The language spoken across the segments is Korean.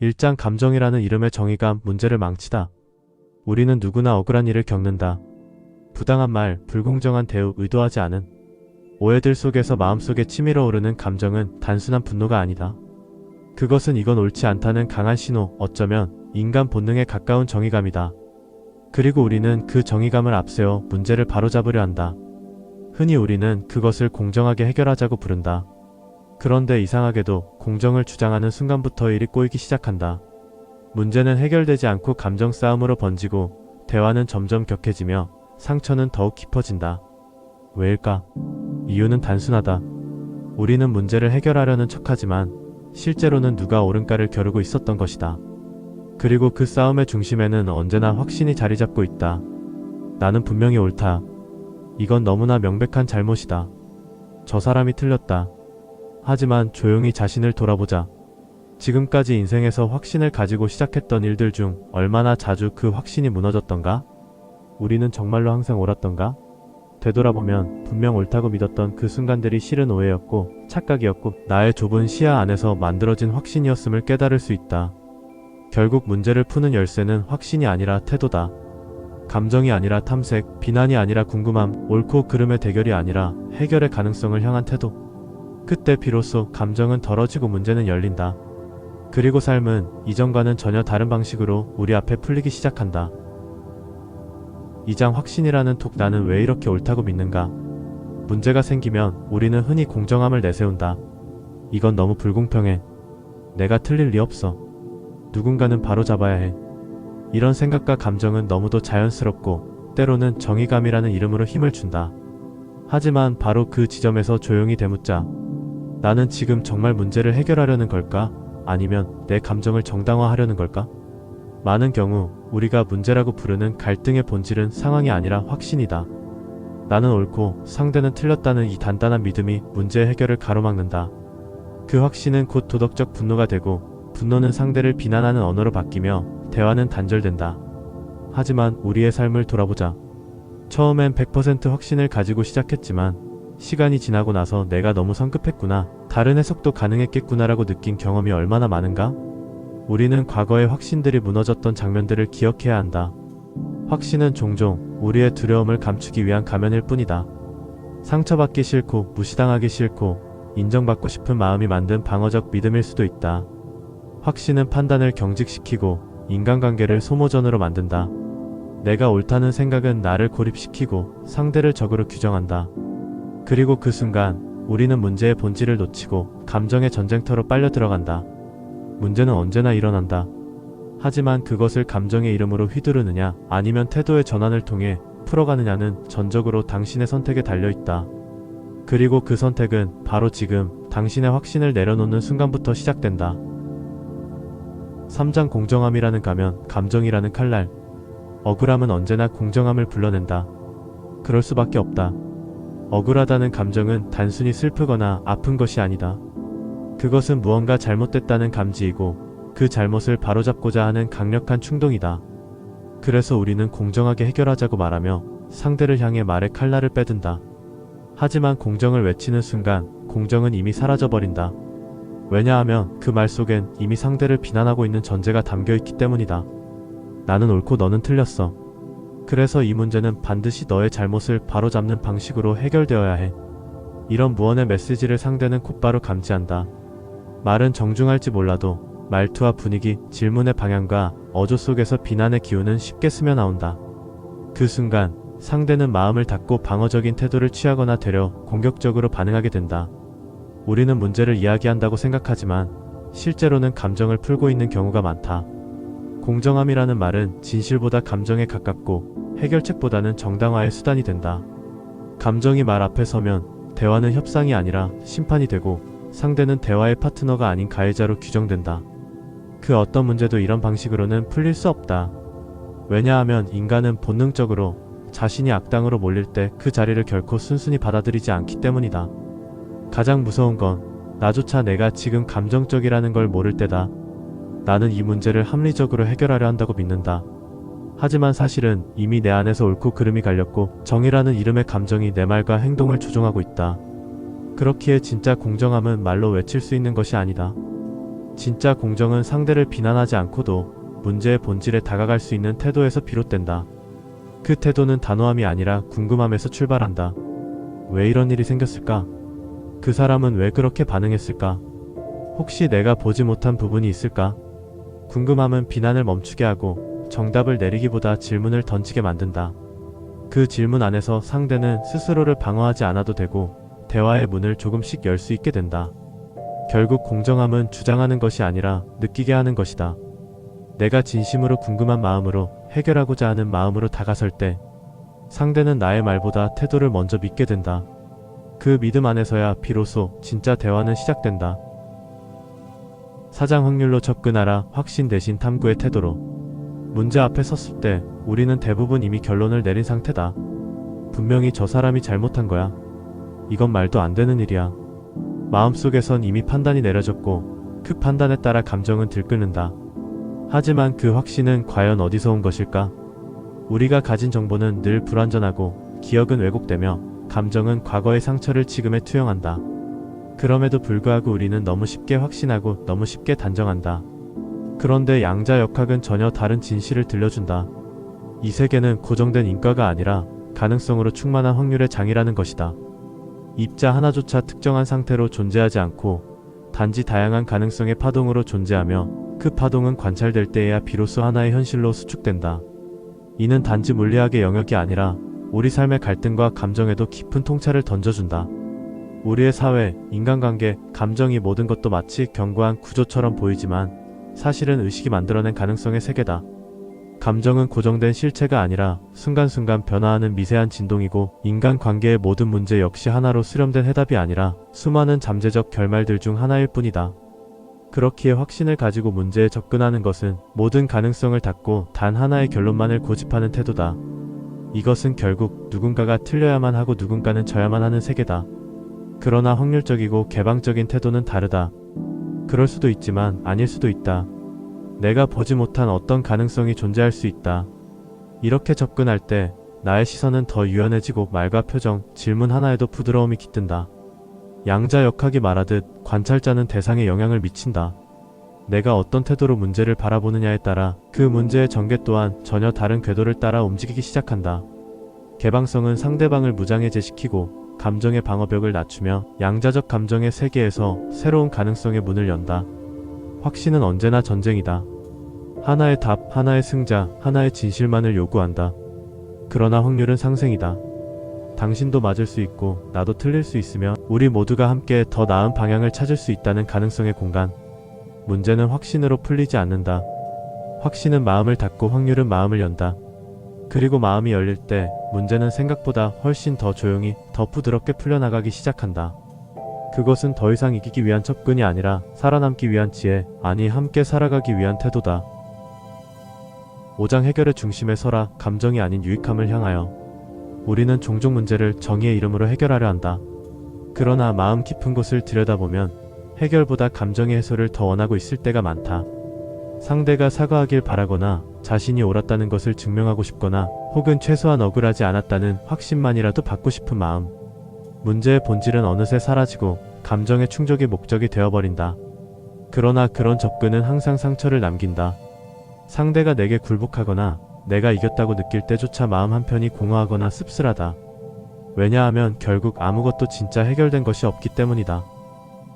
일장 감정이라는 이름의 정의가 문제를 망치다. 우리는 누구나 억울한 일을 겪는다. 부당한 말, 불공정한 대우, 의도하지 않은 오해들 속에서 마음속에 치밀어 오르는 감정은 단순한 분노가 아니다. 그것은 이건 옳지 않다는 강한 신호, 어쩌면 인간 본능에 가까운 정의감이다. 그리고 우리는 그 정의감을 앞세워 문제를 바로잡으려 한다. 흔히 우리는 그것을 공정하게 해결하자고 부른다. 그런데 이상하게도 공정을 주장하는 순간부터 일이 꼬이기 시작한다. 문제는 해결되지 않고 감정 싸움으로 번지고 대화는 점점 격해지며 상처는 더욱 깊어진다. 왜일까? 이유는 단순하다. 우리는 문제를 해결하려는 척하지만 실제로는 누가 옳은가를 겨루고 있었던 것이다. 그리고 그 싸움의 중심에는 언제나 확신이 자리 잡고 있다. 나는 분명히 옳다. 이건 너무나 명백한 잘못이다. 저 사람이 틀렸다. 하지만 조용히 자신을 돌아보자. 지금까지 인생에서 확신을 가지고 시작했던 일들 중 얼마나 자주 그 확신이 무너졌던가? 우리는 정말로 항상 옳았던가? 되돌아보면 분명 옳다고 믿었던 그 순간들이 실은 오해였고 착각이었고 나의 좁은 시야 안에서 만들어진 확신이었음을 깨달을 수 있다. 결국 문제를 푸는 열쇠는 확신이 아니라 태도다. 감정이 아니라 탐색, 비난이 아니라 궁금함, 옳고 그름의 대결이 아니라 해결의 가능성을 향한 태도. 그때 비로소 감정은 덜어지고 문제는 열린다. 그리고 삶은 이전과는 전혀 다른 방식으로 우리 앞에 풀리기 시작한다. 이장 확신이라는 톡. 나는 왜 이렇게 옳다고 믿는가? 문제가 생기면 우리는 흔히 공정함을 내세운다. 이건 너무 불공평해. 내가 틀릴 리 없어. 누군가는 바로잡아야 해. 이런 생각과 감정은 너무도 자연스럽고 때로는 정의감이라는 이름으로 힘을 준다. 하지만 바로 그 지점에서 조용히 되묻자. 나는 지금 정말 문제를 해결하려는 걸까? 아니면 내 감정을 정당화하려는 걸까? 많은 경우 우리가 문제라고 부르는 갈등의 본질은 상황이 아니라 확신이다. 나는 옳고 상대는 틀렸다는 이 단단한 믿음이 문제 해결을 가로막는다. 그 확신은 곧 도덕적 분노가 되고 분노는 상대를 비난하는 언어로 바뀌며 대화는 단절된다. 하지만 우리의 삶을 돌아보자. 처음엔 100% 확신을 가지고 시작했지만 시간이 지나고 나서 내가 너무 성급했구나, 다른 해석도 가능했겠구나라고 느낀 경험이 얼마나 많은가? 우리는 과거의 확신들이 무너졌던 장면들을 기억해야 한다. 확신은 종종 우리의 두려움을 감추기 위한 가면일 뿐이다. 상처받기 싫고 무시당하기 싫고 인정받고 싶은 마음이 만든 방어적 믿음일 수도 있다. 확신은 판단을 경직시키고 인간관계를 소모전으로 만든다. 내가 옳다는 생각은 나를 고립시키고 상대를 적으로 규정한다. 그리고 그 순간 우리는 문제의 본질을 놓치고 감정의 전쟁터로 빨려 들어간다. 문제는 언제나 일어난다. 하지만 그것을 감정의 이름으로 휘두르느냐 아니면 태도의 전환을 통해 풀어가느냐는 전적으로 당신의 선택에 달려있다. 그리고 그 선택은 바로 지금 당신의 확신을 내려놓는 순간부터 시작된다. 3장 공정함이라는 가면, 감정이라는 칼날. 억울함은 언제나 공정함을 불러낸다. 그럴 수밖에 없다. 억울하다는 감정은 단순히 슬프거나 아픈 것이 아니다. 그것은 무언가 잘못됐다는 감지이고 그 잘못을 바로잡고자 하는 강력한 충동이다. 그래서 우리는 공정하게 해결하자고 말하며 상대를 향해 말의 칼날을 빼든다. 하지만 공정을 외치는 순간 공정은 이미 사라져버린다. 왜냐하면 그 말 속엔 이미 상대를 비난하고 있는 전제가 담겨있기 때문이다. 나는 옳고 너는 틀렸어. 그래서 이 문제는 반드시 너의 잘못을 바로잡는 방식으로 해결되어야 해. 이런 무언의 메시지를 상대는 곧바로 감지한다. 말은 정중할지 몰라도 말투와 분위기, 질문의 방향과 어조 속에서 비난의 기운은 쉽게 스며나온다. 그 순간 상대는 마음을 닫고 방어적인 태도를 취하거나 되려 공격적으로 반응하게 된다. 우리는 문제를 이야기한다고 생각하지만 실제로는 감정을 풀고 있는 경우가 많다. 공정함이라는 말은 진실보다 감정에 가깝고 해결책보다는 정당화의 수단이 된다. 감정이 말 앞에 서면 대화는 협상이 아니라 심판이 되고 상대는 대화의 파트너가 아닌 가해자로 규정된다. 그 어떤 문제도 이런 방식으로는 풀릴 수 없다. 왜냐하면 인간은 본능적으로 자신이 악당으로 몰릴 때 그 자리를 결코 순순히 받아들이지 않기 때문이다. 가장 무서운 건 나조차 내가 지금 감정적이라는 걸 모를 때다. 나는 이 문제를 합리적으로 해결하려 한다고 믿는다. 하지만 사실은 이미 내 안에서 옳고 그름이 갈렸고 정의라는 이름의 감정이 내 말과 행동을 조종하고 있다. 그렇기에 진짜 공정함은 말로 외칠 수 있는 것이 아니다. 진짜 공정은 상대를 비난하지 않고도 문제의 본질에 다가갈 수 있는 태도에서 비롯된다. 그 태도는 단호함이 아니라 궁금함에서 출발한다. 왜 이런 일이 생겼을까? 그 사람은 왜 그렇게 반응했을까? 혹시 내가 보지 못한 부분이 있을까? 궁금함은 비난을 멈추게 하고 정답을 내리기보다 질문을 던지게 만든다. 그 질문 안에서 상대는 스스로를 방어하지 않아도 되고 대화의 문을 조금씩 열 수 있게 된다. 결국 공정함은 주장하는 것이 아니라 느끼게 하는 것이다. 내가 진심으로 궁금한 마음으로 해결하고자 하는 마음으로 다가설 때 상대는 나의 말보다 태도를 먼저 믿게 된다. 그 믿음 안에서야 비로소 진짜 대화는 시작된다. 사장 확률로 접근하라. 확신 대신 탐구의 태도로. 문제 앞에 섰을 때 우리는 대부분 이미 결론을 내린 상태다. 분명히 저 사람이 잘못한 거야. 이건 말도 안 되는 일이야. 마음속에선 이미 판단이 내려졌고 그 판단에 따라 감정은 들끓는다. 하지만 그 확신은 과연 어디서 온 것일까? 우리가 가진 정보는 늘 불완전하고 기억은 왜곡되며 감정은 과거의 상처를 지금에 투영한다. 그럼에도 불구하고 우리는 너무 쉽게 확신하고 너무 쉽게 단정한다. 그런데 양자역학은 전혀 다른 진실을 들려준다. 이 세계는 고정된 인과가 아니라 가능성으로 충만한 확률의 장이라는 것이다. 입자 하나조차 특정한 상태로 존재하지 않고 단지 다양한 가능성의 파동으로 존재하며 그 파동은 관찰될 때에야 비로소 하나의 현실로 수축된다. 이는 단지 물리학의 영역이 아니라 우리 삶의 갈등과 감정에도 깊은 통찰을 던져준다. 우리의 사회, 인간관계, 감정이 모든 것도 마치 견고한 구조처럼 보이지만 사실은 의식이 만들어낸 가능성의 세계다. 감정은 고정된 실체가 아니라 순간순간 변화하는 미세한 진동이고 인간관계의 모든 문제 역시 하나로 수렴된 해답이 아니라 수많은 잠재적 결말들 중 하나일 뿐이다. 그렇기에 확신을 가지고 문제에 접근하는 것은 모든 가능성을 닫고 단 하나의 결론만을 고집하는 태도다. 이것은 결국 누군가가 틀려야만 하고 누군가는 져야만 하는 세계다. 그러나 확률적이고 개방적인 태도는 다르다. 그럴 수도 있지만 아닐 수도 있다. 내가 보지 못한 어떤 가능성이 존재할 수 있다. 이렇게 접근할 때 나의 시선은 더 유연해지고 말과 표정, 질문 하나에도 부드러움이 깃든다. 양자역학이 말하듯 관찰자는 대상에 영향을 미친다. 내가 어떤 태도로 문제를 바라보느냐에 따라 그 문제의 전개 또한 전혀 다른 궤도를 따라 움직이기 시작한다. 개방성은 상대방을 무장해제시키고 감정의 방어벽을 낮추며 양자적 감정의 세계에서 새로운 가능성의 문을 연다. 확신은 언제나 전쟁이다. 하나의 답, 하나의 승자, 하나의 진실만을 요구한다. 그러나 확률은 상생이다. 당신도 맞을 수 있고 나도 틀릴 수 있으며 우리 모두가 함께 더 나은 방향을 찾을 수 있다는 가능성의 공간. 문제는 확신으로 풀리지 않는다. 확신은 마음을 닫고 확률은 마음을 연다. 그리고 마음이 열릴 때 문제는 생각보다 훨씬 더 조용히 더 부드럽게 풀려나가기 시작한다. 그것은 더 이상 이기기 위한 접근이 아니라 살아남기 위한 지혜, 아니 함께 살아가기 위한 태도다. 5장 해결의 중심에 서라. 감정이 아닌 유익함을 향하여. 우리는 종종 문제를 정의의 이름으로 해결하려 한다. 그러나 마음 깊은 곳을 들여다보면 해결보다 감정의 해소를 더 원하고 있을 때가 많다. 상대가 사과하길 바라거나 자신이 옳았다는 것을 증명하고 싶거나 혹은 최소한 억울하지 않았다는 확신만이라도 받고 싶은 마음. 문제의 본질은 어느새 사라지고 감정의 충족이 목적이 되어버린다. 그러나 그런 접근은 항상 상처를 남긴다. 상대가 내게 굴복하거나 내가 이겼다고 느낄 때조차 마음 한편이 공허하거나 씁쓸하다. 왜냐하면 결국 아무것도 진짜 해결된 것이 없기 때문이다.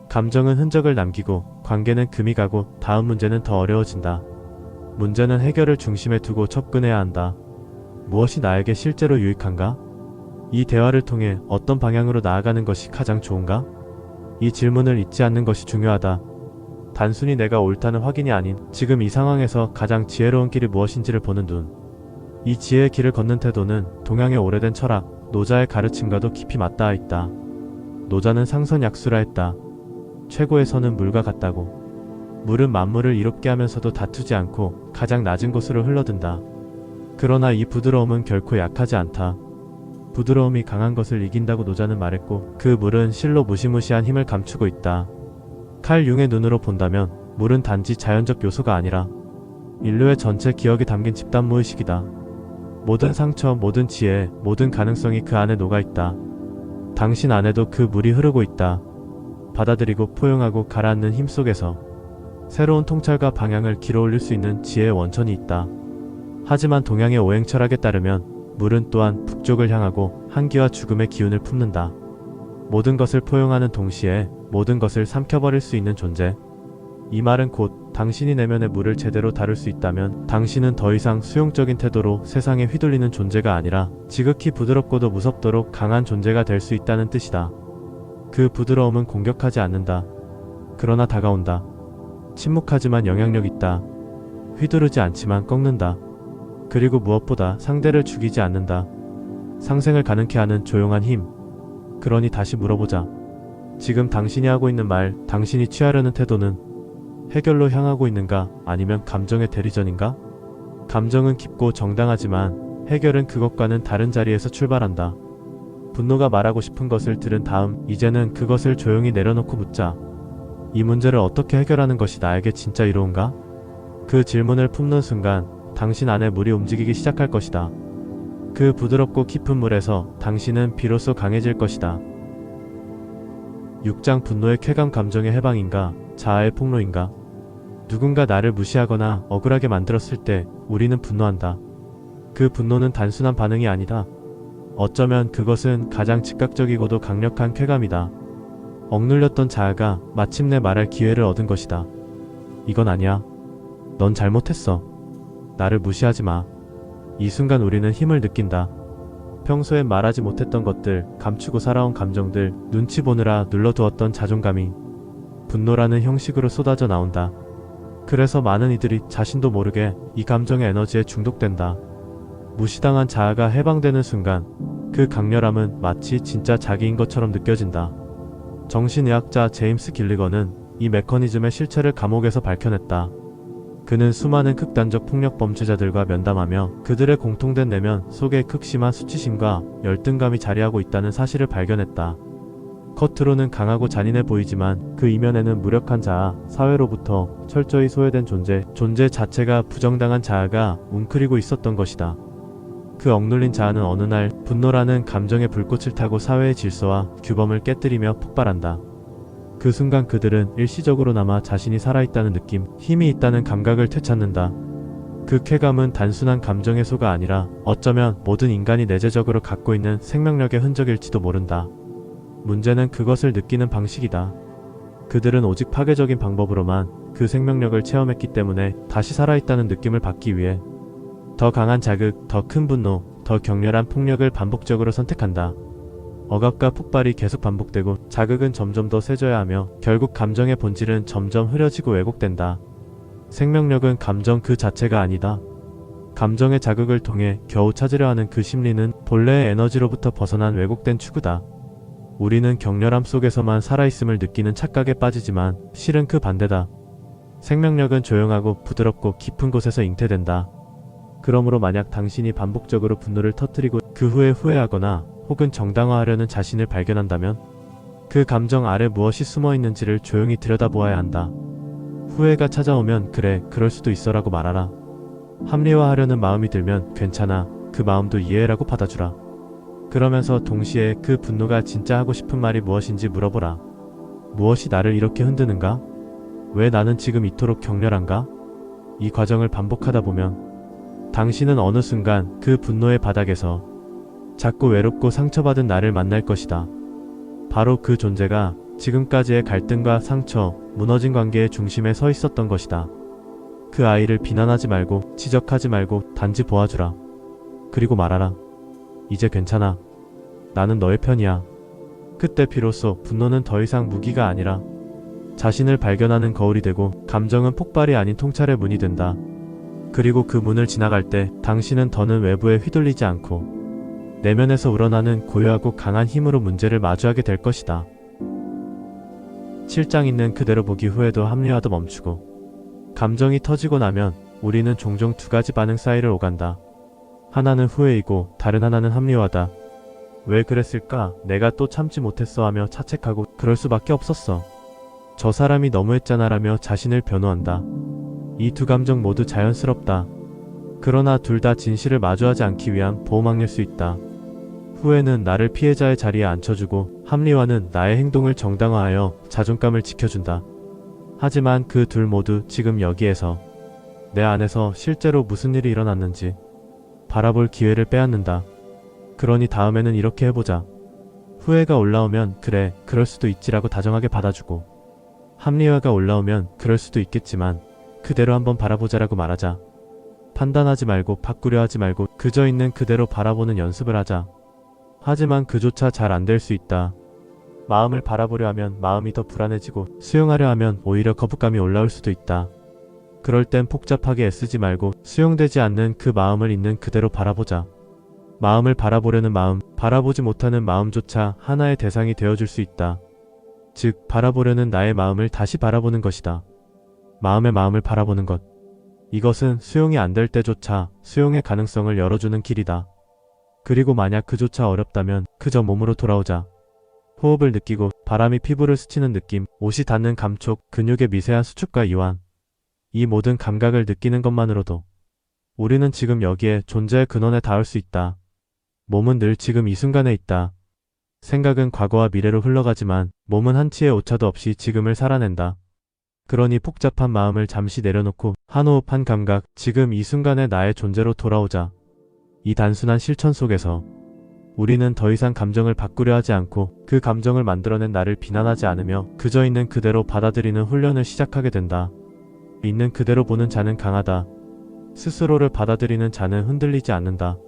감정은 흔적을 남기고 관계는 금이 가고 다음 문제는 더 어려워진다. 문제는 해결을 중심에 두고 접근해야 한다. 무엇이 나에게 실제로 유익한가? 이 대화를 통해 어떤 방향으로 나아가는 것이 가장 좋은가? 이 질문을 잊지 않는 것이 중요하다. 단순히 내가 옳다는 확인이 아닌 지금 이 상황에서 가장 지혜로운 길이 무엇인지를 보는 눈. 이 지혜의 길을 걷는 태도는 동양의 오래된 철학, 노자의 가르침과도 깊이 맞닿아 있다. 노자는 상선약수라 했다. 최고의 선은 물과 같다고. 물은 만물을 이롭게 하면서도 다투지 않고 가장 낮은 곳으로 흘러든다. 그러나 이 부드러움은 결코 약하지 않다. 부드러움이 강한 것을 이긴다고 노자는 말했고 그 물은 실로 무시무시한 힘을 감추고 있다. 칼 융의 눈으로 본다면 물은 단지 자연적 요소가 아니라 인류의 전체 기억이 담긴 집단 무의식이다. 모든 상처, 모든 지혜, 모든 가능성이 그 안에 녹아있다. 당신 안에도 그 물이 흐르고 있다. 받아들이고 포용하고 가라앉는 힘 속에서. 새로운 통찰과 방향을 길어올릴 수 있는 지혜의 원천이 있다. 하지만 동양의 오행 철학에 따르면 물은 또한 북쪽을 향하고 한기와 죽음의 기운을 품는다. 모든 것을 포용하는 동시에 모든 것을 삼켜버릴 수 있는 존재. 이 말은 곧 당신이 내면의 물을 제대로 다룰 수 있다면 당신은 더 이상 수용적인 태도로 세상에 휘둘리는 존재가 아니라 지극히 부드럽고도 무섭도록 강한 존재가 될 수 있다는 뜻이다. 그 부드러움은 공격하지 않는다. 그러나 다가온다. 침묵하지만 영향력 있다. 휘두르지 않지만 꺾는다. 그리고 무엇보다 상대를 죽이지 않는다. 상생을 가능케 하는 조용한 힘. 그러니 다시 물어보자. 지금 당신이 하고 있는 말, 당신이 취하려는 태도는 해결로 향하고 있는가 아니면 감정의 대리전인가? 감정은 깊고 정당하지만 해결은 그것과는 다른 자리에서 출발한다. 분노가 말하고 싶은 것을 들은 다음 이제는 그것을 조용히 내려놓고 묻자. 이 문제를 어떻게 해결하는 것이 나에게 진짜 이로운가? 그 질문을 품는 순간 당신 안에 물이 움직이기 시작할 것이다. 그 부드럽고 깊은 물에서 당신은 비로소 강해질 것이다. 6장 분노의 쾌감 감정의 해방인가? 자아의 폭로인가? 누군가 나를 무시하거나 억울하게 만들었을 때 우리는 분노한다. 그 분노는 단순한 반응이 아니다. 어쩌면 그것은 가장 즉각적이고도 강력한 쾌감이다. 억눌렸던 자아가 마침내 말할 기회를 얻은 것이다. 이건 아니야. 넌 잘못했어. 나를 무시하지 마. 이 순간 우리는 힘을 느낀다. 평소엔 말하지 못했던 것들, 감추고 살아온 감정들, 눈치 보느라 눌러두었던 자존감이 분노라는 형식으로 쏟아져 나온다. 그래서 많은 이들이 자신도 모르게 이 감정의 에너지에 중독된다. 무시당한 자아가 해방되는 순간 그 강렬함은 마치 진짜 자기인 것처럼 느껴진다. 정신의학자 제임스 길리건은 이 메커니즘의 실체를 감옥에서 밝혀냈다. 그는 수많은 극단적 폭력 범죄자들과 면담하며 그들의 공통된 내면 속에 극심한 수치심과 열등감이 자리하고 있다는 사실을 발견했다. 겉으로는 강하고 잔인해 보이지만 그 이면에는 무력한 자아, 사회로부터 철저히 소외된 존재 자체가 부정당한 자아가 웅크리고 있었던 것이다. 그 억눌린 자아는 어느 날 분노라는 감정의 불꽃을 타고 사회의 질서와 규범을 깨뜨리며 폭발한다. 그 순간 그들은 일시적으로나마 자신이 살아있다는 느낌, 힘이 있다는 감각을 되찾는다. 그 쾌감은 단순한 감정 해소가 아니라 어쩌면 모든 인간이 내재적으로 갖고 있는 생명력의 흔적일지도 모른다. 문제는 그것을 느끼는 방식이다. 그들은 오직 파괴적인 방법으로만 그 생명력을 체험했기 때문에 다시 살아있다는 느낌을 받기 위해 더 강한 자극, 더 큰 분노, 더 격렬한 폭력을 반복적으로 선택한다. 억압과 폭발이 계속 반복되고 자극은 점점 더 세져야 하며 결국 감정의 본질은 점점 흐려지고 왜곡된다. 생명력은 감정 그 자체가 아니다. 감정의 자극을 통해 겨우 찾으려 하는 그 심리는 본래의 에너지로부터 벗어난 왜곡된 추구다. 우리는 격렬함 속에서만 살아있음을 느끼는 착각에 빠지지만 실은 그 반대다. 생명력은 조용하고 부드럽고 깊은 곳에서 잉태된다. 그러므로 만약 당신이 반복적으로 분노를 터뜨리고 그 후에 후회하거나 혹은 정당화하려는 자신을 발견한다면 그 감정 아래 무엇이 숨어 있는지를 조용히 들여다보아야 한다. 후회가 찾아오면 그래, 그럴 수도 있어라고 말하라. 합리화하려는 마음이 들면 괜찮아, 그 마음도 이해라고 받아주라. 그러면서 동시에 그 분노가 진짜 하고 싶은 말이 무엇인지 물어보라. 무엇이 나를 이렇게 흔드는가? 왜 나는 지금 이토록 격렬한가? 이 과정을 반복하다 보면 당신은 어느 순간 그 분노의 바닥에서 작고 외롭고 상처받은 나를 만날 것이다. 바로 그 존재가 지금까지의 갈등과 상처, 무너진 관계의 중심에 서 있었던 것이다. 그 아이를 비난하지 말고 지적하지 말고 단지 보아주라. 그리고 말하라. 이제 괜찮아. 나는 너의 편이야. 그때 비로소 분노는 더 이상 무기가 아니라 자신을 발견하는 거울이 되고 감정은 폭발이 아닌 통찰의 문이 된다. 그리고 그 문을 지나갈 때 당신은 더는 외부에 휘둘리지 않고 내면에서 우러나는 고요하고 강한 힘으로 문제를 마주하게 될 것이다. 7장 있는 그대로 보기 후에도 합리화도 멈추고 감정이 터지고 나면 우리는 종종 두 가지 반응 사이를 오간다. 하나는 후회이고 다른 하나는 합리화다. 왜 그랬을까? 내가 또 참지 못했어 하며 자책하고 그럴 수밖에 없었어. 저 사람이 너무했잖아 라며 자신을 변호한다. 이 두 감정 모두 자연스럽다. 그러나 둘 다 진실을 마주하지 않기 위한 보호막일 수 있다. 후회는 나를 피해자의 자리에 앉혀주고 합리화는 나의 행동을 정당화하여 자존감을 지켜준다. 하지만 그 둘 모두 지금 여기에서 내 안에서 실제로 무슨 일이 일어났는지 바라볼 기회를 빼앗는다. 그러니 다음에는 이렇게 해보자. 후회가 올라오면 그래, 그럴 수도 있지라고 다정하게 받아주고, 합리화가 올라오면 그럴 수도 있겠지만 그대로 한번 바라보자라고 말하자. 판단하지 말고 바꾸려 하지 말고 그저 있는 그대로 바라보는 연습을 하자. 하지만 그조차 잘 안 될 수 있다. 마음을 바라보려 하면 마음이 더 불안해지고, 수용하려 하면 오히려 거부감이 올라올 수도 있다. 그럴 땐 복잡하게 애쓰지 말고 수용되지 않는 그 마음을 있는 그대로 바라보자. 마음을 바라보려는 마음, 바라보지 못하는 마음조차 하나의 대상이 되어줄 수 있다. 즉, 바라보려는 나의 마음을 다시 바라보는 것이다. 마음의 마음을 바라보는 것. 이것은 수용이 안 될 때조차 수용의 가능성을 열어주는 길이다. 그리고 만약 그조차 어렵다면 그저 몸으로 돌아오자. 호흡을 느끼고 바람이 피부를 스치는 느낌, 옷이 닿는 감촉, 근육의 미세한 수축과 이완. 이 모든 감각을 느끼는 것만으로도 우리는 지금 여기에 존재의 근원에 닿을 수 있다. 몸은 늘 지금 이 순간에 있다. 생각은 과거와 미래로 흘러가지만 몸은 한치의 오차도 없이 지금을 살아낸다. 그러니 복잡한 마음을 잠시 내려놓고 한 호흡 한 감각, 지금 이 순간의 나의 존재로 돌아오자. 이 단순한 실천 속에서 우리는 더 이상 감정을 바꾸려 하지 않고 그 감정을 만들어낸 나를 비난하지 않으며 그저 있는 그대로 받아들이는 훈련을 시작하게 된다. 있는 그대로 보는 자는 강하다. 스스로를 받아들이는 자는 흔들리지 않는다.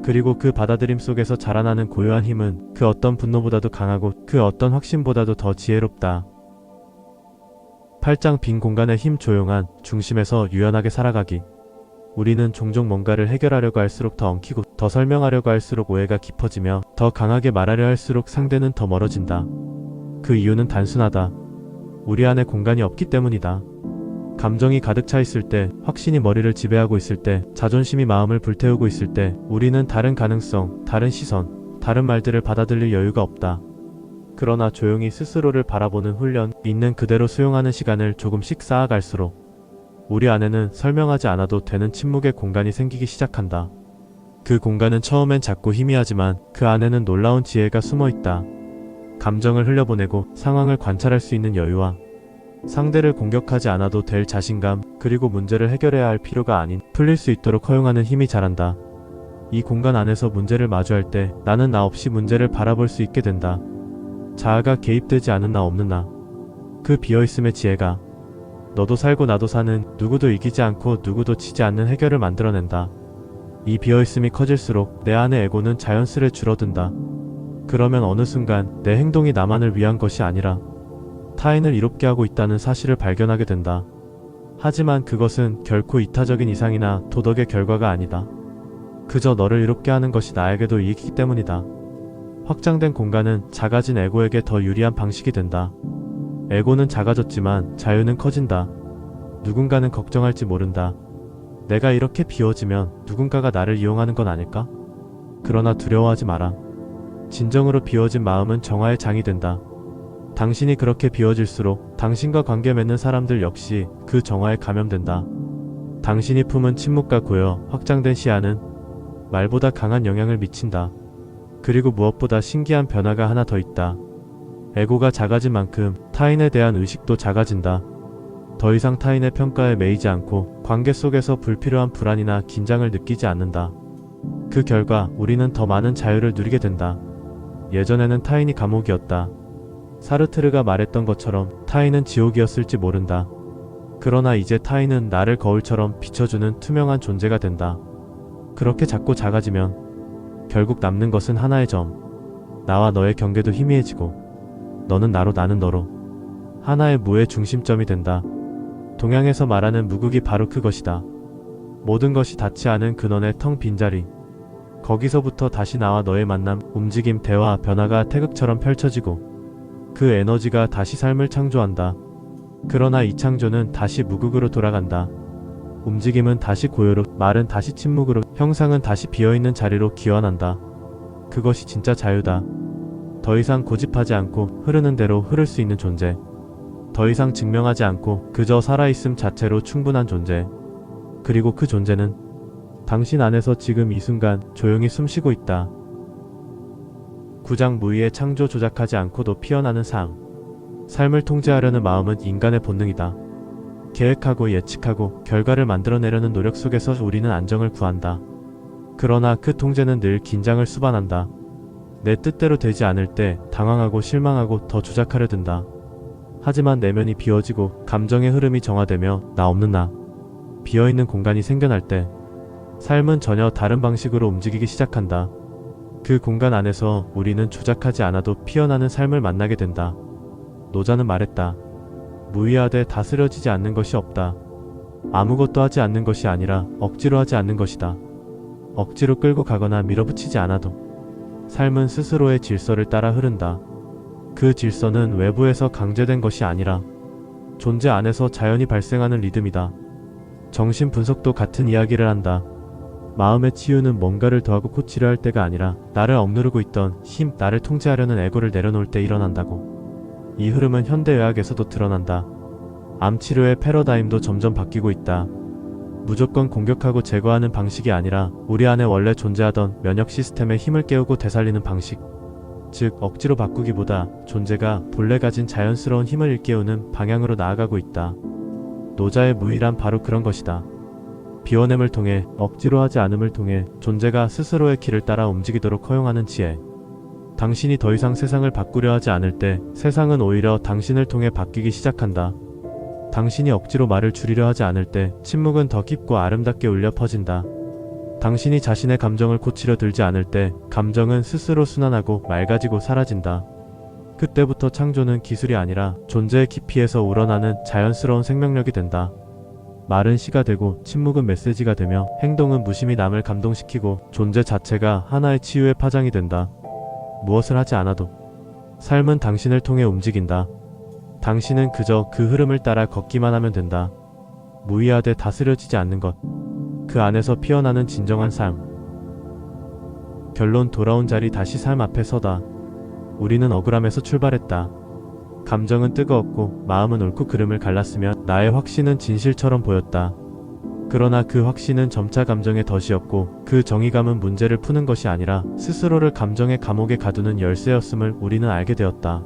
그리고 그 받아들임 속에서 자라나는 고요한 힘은 그 어떤 분노보다도 강하고 그 어떤 확신보다도 더 지혜롭다. 8장 빈 공간의 힘. 조용한 중심에서 유연하게 살아가기. 우리는 종종 뭔가를 해결하려고 할수록 더 엉키고, 더 설명하려고 할수록 오해가 깊어지며, 더 강하게 말하려 할수록 상대는 더 멀어진다. 그 이유는 단순하다. 우리 안에 공간이 없기 때문이다. 감정이 가득 차 있을 때, 확신이 머리를 지배하고 있을 때, 자존심이 마음을 불태우고 있을 때 우리는 다른 가능성, 다른 시선, 다른 말들을 받아들일 여유가 없다. 그러나 조용히 스스로를 바라보는 훈련, 있는 그대로 수용하는 시간을 조금씩 쌓아갈수록 우리 안에는 설명하지 않아도 되는 침묵의 공간이 생기기 시작한다. 그 공간은 처음엔 작고 희미하지만 그 안에는 놀라운 지혜가 숨어 있다. 감정을 흘려보내고 상황을 관찰할 수 있는 여유와 상대를 공격하지 않아도 될 자신감, 그리고 문제를 해결해야 할 필요가 아닌 풀릴 수 있도록 허용하는 힘이 자란다. 이 공간 안에서 문제를 마주할 때 나는 나 없이 문제를 바라볼 수 있게 된다. 자아가 개입되지 않은 나 없는 나. 그 비어있음의 지혜가 너도 살고 나도 사는, 누구도 이기지 않고 누구도 지지 않는 해결을 만들어낸다. 이 비어있음이 커질수록 내 안의 에고는 자연스레 줄어든다. 그러면 어느 순간 내 행동이 나만을 위한 것이 아니라 타인을 이롭게 하고 있다는 사실을 발견하게 된다. 하지만 그것은 결코 이타적인 이상이나 도덕의 결과가 아니다. 그저 너를 이롭게 하는 것이 나에게도 이익이기 때문이다. 확장된 공간은 작아진 에고에게 더 유리한 방식이 된다. 에고는 작아졌지만 자유는 커진다. 누군가는 걱정할지 모른다. 내가 이렇게 비워지면 누군가가 나를 이용하는 건 아닐까? 그러나 두려워하지 마라. 진정으로 비워진 마음은 정화의 장이 된다. 당신이 그렇게 비워질수록 당신과 관계 맺는 사람들 역시 그 정화에 감염된다. 당신이 품은 침묵과 고요, 확장된 시야는 말보다 강한 영향을 미친다. 그리고 무엇보다 신기한 변화가 하나 더 있다. 에고가 작아진 만큼 타인에 대한 의식도 작아진다. 더 이상 타인의 평가에 매이지 않고 관계 속에서 불필요한 불안이나 긴장을 느끼지 않는다. 그 결과 우리는 더 많은 자유를 누리게 된다. 예전에는 타인이 감옥이었다. 사르트르가 말했던 것처럼 타인은 지옥이었을지 모른다. 그러나 이제 타인은 나를 거울처럼 비춰주는 투명한 존재가 된다. 그렇게 작고 작아지면 결국 남는 것은 하나의 점. 나와 너의 경계도 희미해지고 너는 나로 나는 너로 하나의 무의 중심점이 된다. 동양에서 말하는 무극이 바로 그것이다. 모든 것이 닿지 않은 근원의 텅 빈 자리. 거기서부터 다시 나와 너의 만남, 움직임, 대화, 변화가 태극처럼 펼쳐지고 그 에너지가 다시 삶을 창조한다. 그러나 이 창조는 다시 무극으로 돌아간다. 움직임은 다시 고요로, 말은 다시 침묵으로, 형상은 다시 비어있는 자리로 기원한다. 그것이 진짜 자유다. 더 이상 고집하지 않고 흐르는 대로 흐를 수 있는 존재. 더 이상 증명하지 않고 그저 살아있음 자체로 충분한 존재. 그리고 그 존재는 당신 안에서 지금 이 순간 조용히 숨쉬고 있다. 9장 무의의 창조. 조작하지 않고도 피어나는 삶. 삶을 통제하려는 마음은 인간의 본능이다. 계획하고 예측하고 결과를 만들어내려는 노력 속에서 우리는 안정을 구한다. 그러나 그 통제는 늘 긴장을 수반한다. 내 뜻대로 되지 않을 때 당황하고 실망하고 더 조작하려 든다. 하지만 내면이 비워지고 감정의 흐름이 정화되며 나 없는 나, 비어있는 공간이 생겨날 때 삶은 전혀 다른 방식으로 움직이기 시작한다. 그 공간 안에서 우리는 조작하지 않아도 피어나는 삶을 만나게 된다. 노자는 말했다. 무의하되 다스려지지 않는 것이 없다. 아무것도 하지 않는 것이 아니라 억지로 하지 않는 것이다. 억지로 끌고 가거나 밀어붙이지 않아도 삶은 스스로의 질서를 따라 흐른다. 그 질서는 외부에서 강제된 것이 아니라 존재 안에서 자연히 발생하는 리듬이다. 정신 분석도 같은 이야기를 한다. 마음의 치유는 뭔가를 더하고 고치려 할 때가 아니라 나를 억누르고 있던 힘, 나를 통제하려는 에고를 내려놓을 때 일어난다고. 이 흐름은 현대의학에서도 드러난다. 암치료의 패러다임도 점점 바뀌고 있다. 무조건 공격하고 제거하는 방식이 아니라 우리 안에 원래 존재하던 면역 시스템의 힘을 깨우고 되살리는 방식. 즉 억지로 바꾸기보다 존재가 본래 가진 자연스러운 힘을 일깨우는 방향으로 나아가고 있다. 노자의 무의란 바로 그런 것이다. 비워냄을 통해, 억지로 하지 않음을 통해 존재가 스스로의 길을 따라 움직이도록 허용하는 지혜. 당신이 더 이상 세상을 바꾸려 하지 않을 때 세상은 오히려 당신을 통해 바뀌기 시작한다. 당신이 억지로 말을 줄이려 하지 않을 때 침묵은 더 깊고 아름답게 울려 퍼진다. 당신이 자신의 감정을 고치려 들지 않을 때 감정은 스스로 순환하고 맑아지고 사라진다. 그때부터 창조는 기술이 아니라 존재의 깊이에서 우러나는 자연스러운 생명력이 된다. 말은 시가 되고 침묵은 메시지가 되며 행동은 무심히 남을 감동시키고 존재 자체가 하나의 치유의 파장이 된다. 무엇을 하지 않아도 삶은 당신을 통해 움직인다. 당신은 그저 그 흐름을 따라 걷기만 하면 된다. 무의하되 다스려지지 않는 것. 그 안에서 피어나는 진정한 삶. 결론 돌아온 자리 다시 삶 앞에 서다. 우리는 억울함에서 출발했다. 감정은 뜨거웠고 마음은 옳고 그름을 갈랐으며 나의 확신은 진실처럼 보였다. 그러나 그 확신은 점차 감정의 덫이었고 그 정의감은 문제를 푸는 것이 아니라 스스로를 감정의 감옥에 가두는 열쇠였음을 우리는 알게 되었다.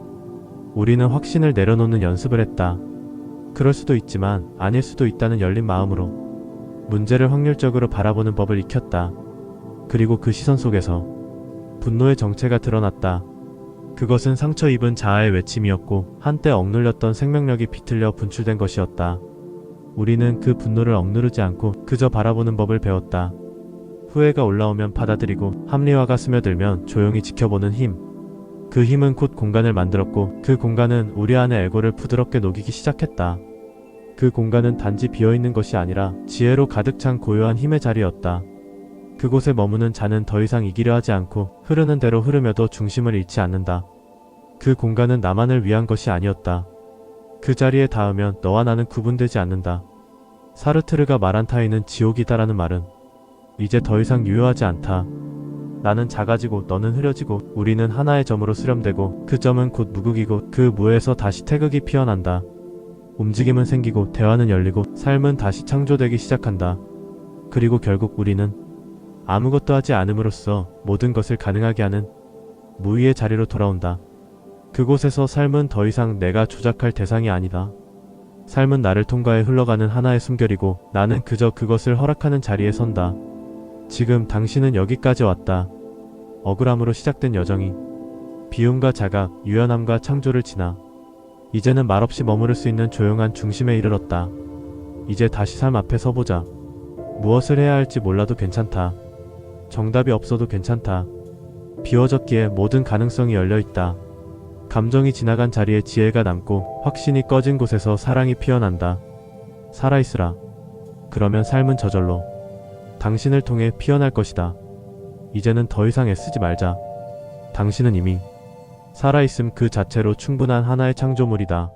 우리는 확신을 내려놓는 연습을 했다. 그럴 수도 있지만 아닐 수도 있다는 열린 마음으로 문제를 확률적으로 바라보는 법을 익혔다. 그리고 그 시선 속에서 분노의 정체가 드러났다. 그것은 상처 입은 자아의 외침이었고 한때 억눌렸던 생명력이 비틀려 분출된 것이었다. 우리는 그 분노를 억누르지 않고 그저 바라보는 법을 배웠다. 후회가 올라오면 받아들이고 합리화가 스며들면 조용히 지켜보는 힘. 그 힘은 곧 공간을 만들었고 그 공간은 우리 안의 에고를 부드럽게 녹이기 시작했다. 그 공간은 단지 비어있는 것이 아니라 지혜로 가득 찬 고요한 힘의 자리였다. 그곳에 머무는 자는 더 이상 이기려 하지 않고 흐르는 대로 흐르며도 중심을 잃지 않는다. 그 공간은 나만을 위한 것이 아니었다. 그 자리에 닿으면 너와 나는 구분되지 않는다. 사르트르가 말한 타인은 지옥이다라는 말은 이제 더 이상 유효하지 않다. 나는 작아지고 너는 흐려지고 우리는 하나의 점으로 수렴되고 그 점은 곧 무극이고 그 무에서 다시 태극이 피어난다. 움직임은 생기고 대화는 열리고 삶은 다시 창조되기 시작한다. 그리고 결국 우리는 아무것도 하지 않음으로써 모든 것을 가능하게 하는 무의의 자리로 돌아온다. 그곳에서 삶은 더 이상 내가 조작할 대상이 아니다. 삶은 나를 통과해 흘러가는 하나의 숨결이고 나는 그저 그것을 허락하는 자리에 선다. 지금 당신은 여기까지 왔다. 억울함으로 시작된 여정이 비움과 자각, 유연함과 창조를 지나 이제는 말없이 머무를 수 있는 조용한 중심에 이르렀다. 이제 다시 삶 앞에 서보자. 무엇을 해야 할지 몰라도 괜찮다. 정답이 없어도 괜찮다. 비워졌기에 모든 가능성이 열려있다. 감정이 지나간 자리에 지혜가 남고 확신이 꺼진 곳에서 사랑이 피어난다. 살아있으라. 그러면 삶은 저절로 당신을 통해 피어날 것이다. 이제는 더 이상 애쓰지 말자. 당신은 이미 살아있음 그 자체로 충분한 하나의 창조물이다.